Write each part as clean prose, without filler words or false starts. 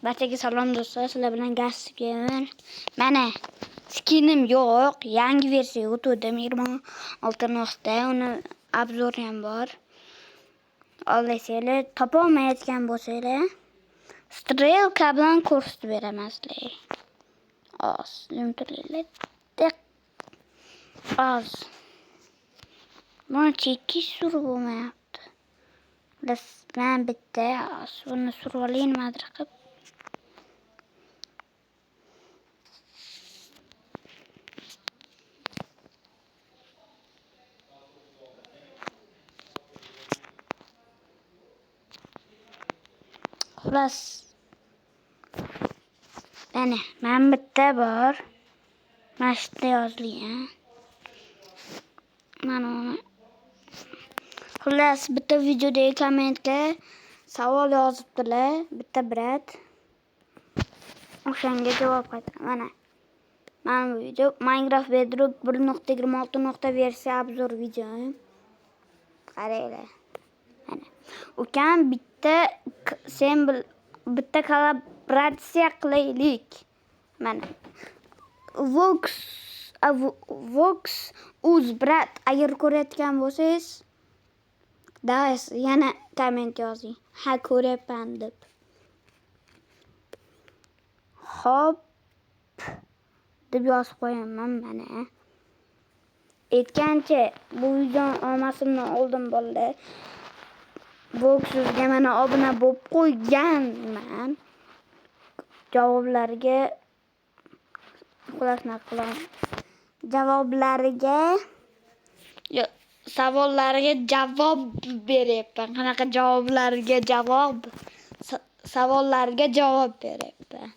Barchaga salom do'stlar, sizlar bilan Gamer. Mana skinim yo'q, yangi versiya o'tdim 26 nuqta, uni obzori ham bor. Olasizlar, topa olmayotgan bo'lsanglar, strelka bilan ko'rsatib beraman sizlarga. Oz, yumtirlar. Oz. Buni chekish surib bo'lmayapti. Men bitta buni surib olay nimadir qilib. Xullas. Men bitta bor. Mashta yozilgan. Mana uni. Xullas, bitta videodagi kommentga savol yozibdilar, bitta brat. O'shanga javob qaytaraman. Mana bu video Minecraft Bedrock 1.26. versiya obzor video. Qaranglar. Mana. Ukam bitta kollaboratsiya qilaylik. Mana. Vox uz brat, agar ko'rayotgan bo'lsangiz, yana komment yozing. Ha, ko'ryapman deb. Hop deb yozib qo'yaman mana. Aytgancha bu videoni olmasimdan oldin bolalar. Vox'ga mana obuna bo'lib qo'yganman. Javoblariga savollariga javob beryapman. Qanaqa javoblarga javob? Savollariga javob beryapman.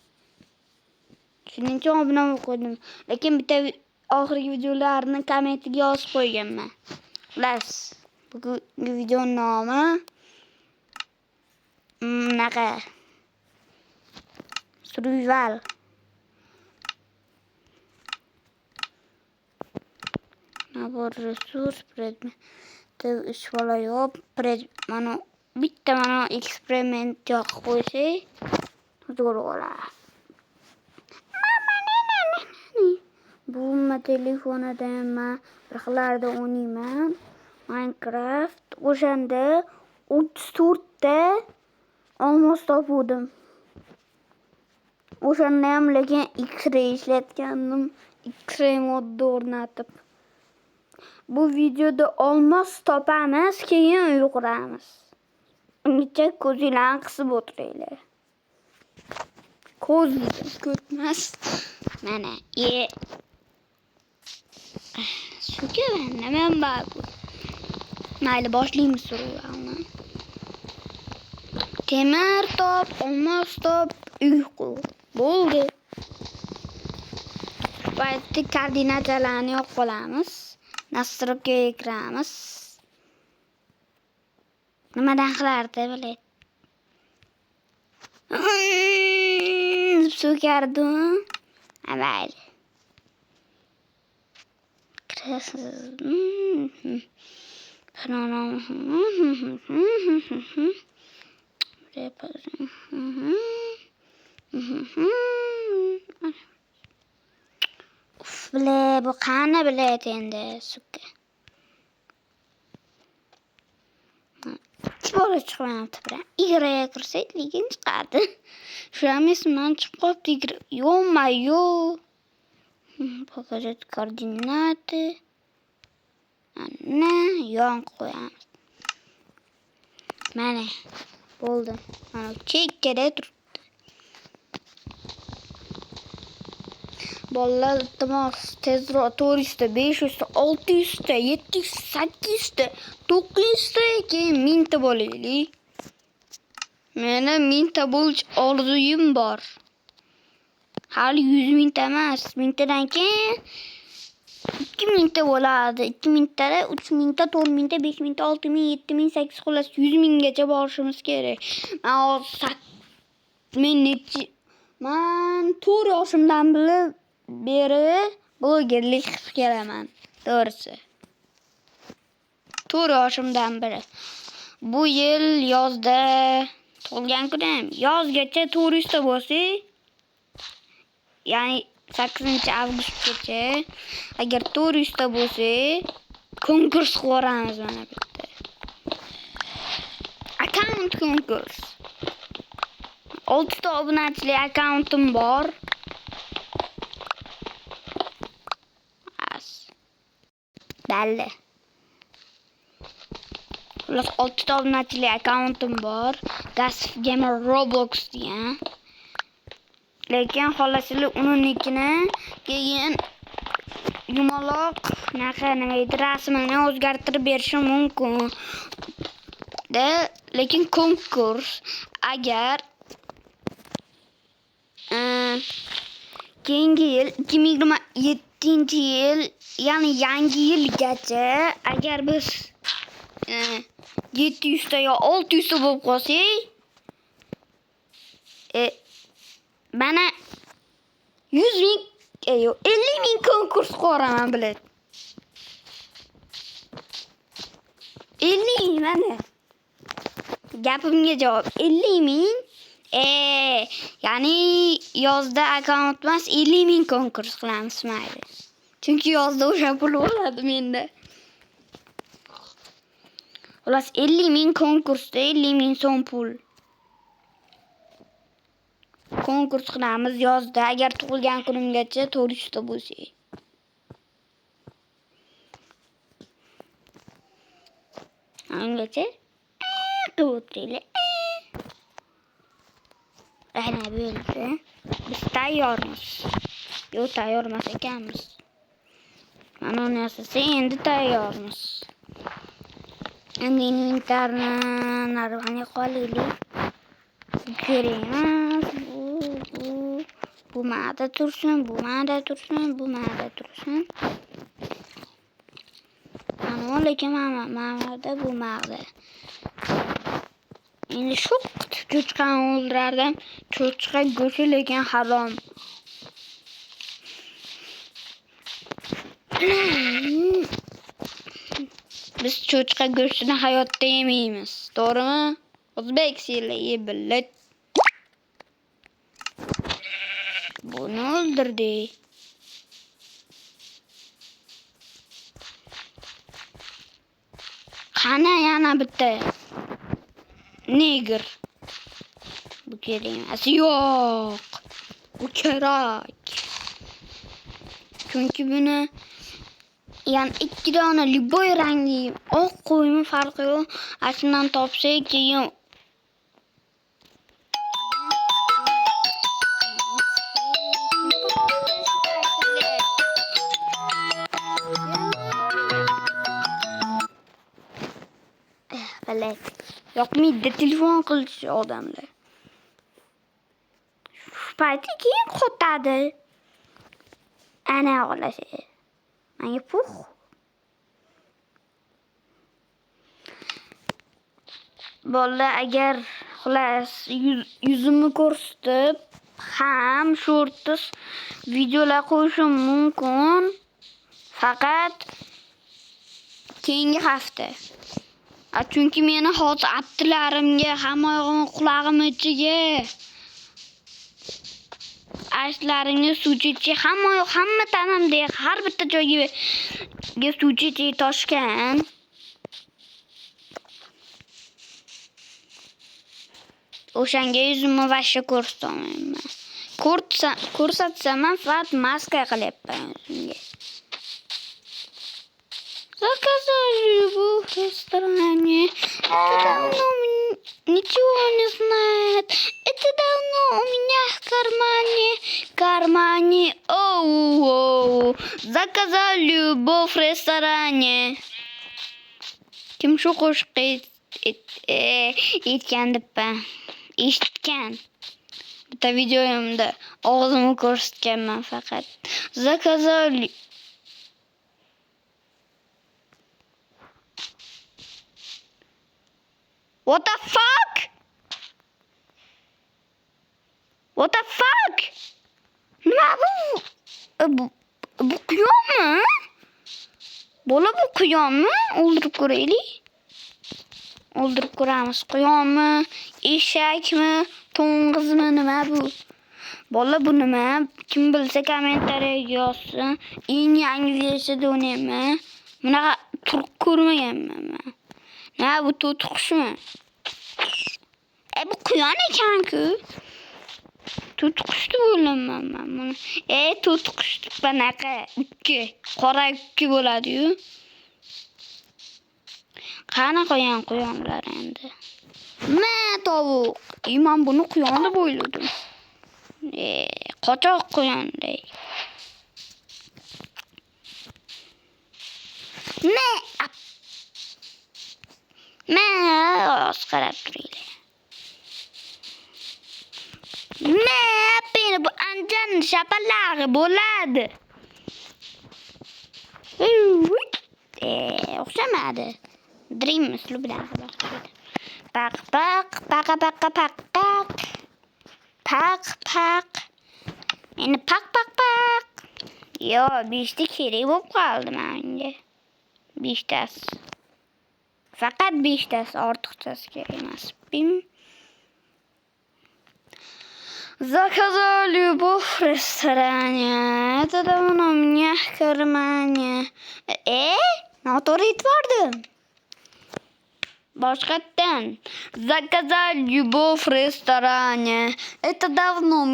Shuning uchun obuna bo'lib qo'ydim. Lekin bitta oxirgi videolarni kommentiga yozib qo'yganman. Xullas, bugungi video nomi survival. Nabor resurs predmet ishvola yo'q. Mana bitta eksperiment yoqib qo'ysak, to'g'ri bo'ladi. Bu telefonida men bir xillarda o'ynayman. Minecraft o'shanda 34 ta olmos topdim. O'shanda ham lekin X-ray ishlatgandim. X-ray modda o'rnatib. Bu videoda olmos topamiz, keyin uy quramiz. Ungacha ko'zinglarni qisib o'tiringlar. Ko'zingiz ko'tmas. Mana, nima bor? Mayli, boshlaymiz survivalni. Temir top, olmos top, uy qur. Bo'ldi. Paytda koordinatalarni yo'q qilamiz. Nastroykaga kiramiz. Nimadan qilardi biladi. So'kardim. Mayli. Bu qani biladi endi suka. Bola chiqmayapti bilan. Igraga kirsak, lekin chiqadi. Shu ham esimdan chiqib qolibdi. Yo-mayo. Показать координаты. Ana, yon qo'yamiz. Mana, bo'ldi. Mana chekkada turibdi. Bolalar, iltimos, tezroq 400 ta, 500 ta, 600 ta, 700 ta, 800 ta, 900 ta, keyin 1000 ta bo'laylik. Meni 1000 ta bo'lish orzuyim bor. Hali 100 ming ta emas. 1000 tadan keyin 2000 ta bo'ladi. 2000 ta, 3000 ta, 4000 ta, 5000 ta, 6000, 7000, 8000, xullas 100 minggacha borishimiz kerak. Men 4 yoshimdan beri blogerlik qilib kelaman. To'g'risi. 4 yoshimdan beri. Bu yil yozda Tug'ilgan kunim yozgacha turistda bo'lsa, ya'ni 8-avgustgacha agar turistda bo'lsa, konkurs qilamiz mana bitta. Akkaunt konkurs. 6 ta obunachilik akkauntim bor. Belli. Ular 6 ta obunachilik akkauntim bor. Gasf Gamer Roblox degan. Lekin xolasizlar unikini keyin yumaloq nima edi rasmini o'zgartirib berishim mumkin. Lekin konkurs agar keyingi yil 2027-yil, ya'ni yangi yilgacha agar biz 700 ta yo 600 ta bo'lib qolsak, mana 100 ming, 50 ming konkurs qo'raman bilet. 50 ming mana. Gapimga javob 50 ming. Ya'ni yozda akkaunt emas 50 ming konkurs qilamiz mayli. Chunki yozda o'sha pul bo'ladi menda. Xolos 50 ming konkursda 50 ming so'm pul. Konkurs qilamiz yozda agar tug'ilgan kunimgacha 400 ta bo'lsa. Angacha? Qilib ana bo'ldi. Biz tayyormiz. Yo'q, tayyor emas ekanmiz. Mana uni asasa endi tayyormiz. Endi inventarni narvani qolaylik. Kerakmas. Bu ma'da tursin, bu ma'da tursin, bu ma'da tursin. Mana lekin ma'da bu ma'da. Endi shu cho'chqani o'ldirardim. Cho'chqa go'shti lekin harom. Biz cho'chqa go'shtini hayotda yemaymiz. To'g'rimi? O'zbek sizlarga bilib. Buni o'ldirdi. Qani yana bitta neger. Bu kerak emas. Yo'q. Bu kerak. Chunki buni yani 2 dona liboy rangli oq qo'ymi farqi yo'q. Ashundan topsak keyin yoqmaydi telefon qilish odamlar. Shu payti keyin qotadi. Ana o'g'lashi. Menga pux. Bola agar xolos yuzimni ko'rsatib ham shortis videolar qo'yishim mumkin. Faqat keyingi hafta. Chunki meni hozir abtilarimga, hamma yog'im qulog'im ichiga ashlaringni suvchichi hamma tanamda har bitta joyga suvchichi toshgan. O'shanga yuzimni vashsha ko'rsatmayman. Ko'rsatsam ham faqat maska qilyapman o'zimga. Заказали в ресторане. Это давно ничего не знает. Это давно у меня в кармане. Оу. Заказали любовь в ресторане. Kim shu qo'shiqqa aytgan debpa. Eshitgan. Bitta videoyimda og'zimni ko'rsatganman faqat. Заказали. What the fuck? What the fuck? Nima bu? Bu qiyommi? Bola bu qiyommi? O'ldirib ko'raylik. O'ldirib ko'ramiz. Quyonmi, eshakmi, to'ng'izmi, nima bu? Bola bu nima? Kim bilsa kommentariyaga yozsin. Eng yangi versiyada o'ynayman. Bunaqa turk ko'rmaganman men. Nima bu to'tiqushmi? Bu quyon ekan-ku. To'tiqushni bo'laman men buni. To'tiqush banaqa ukki, qora ukki bo'ladi-yu. Qani quyonlar endi. Tovuq. Men buni quyon deb o'yladim. Qochoq quyonday. Qarab turinglar. Beni bu anjan shapalari bo'ladi. O'xshamadi. Dream misli bilan Pak. Meni pak. Yo, 5 ta kerak bo'lib qoldi menga. 5 tasi. Faqat 5 tasi, ortiqchasi kerak emas. Заказал любовь в ресторане. Это давно мне в кармане. Noto'g'ri aytvordim. Boshqatdan. Заказал любовь в ресторане. Это давно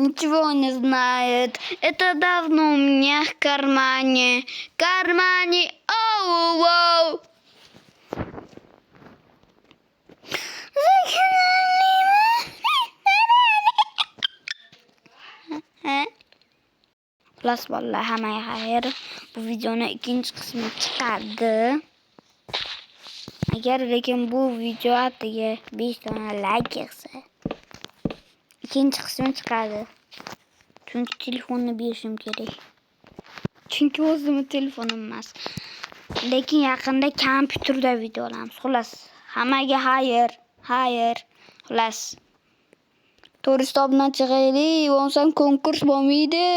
ничего не знает. Это давно у меня в кармане. Оу. Xullas vallahi hammaga xayr. Bu videoni ikkinchi qismi chiqadi. Agar lekin bu video atiga 5 dona like kelsa, ikkinchi qismi chiqadi. Chunki telefonni berishim kerak. Chunki o'zimning telefonim emas. Lekin yaqinda kompyuterda video olamiz. Xullas, hammaga xayr. Xullas. To'g'ri hisobdan chiqaylik, bo'lmasa konkurs bo'lmaydi.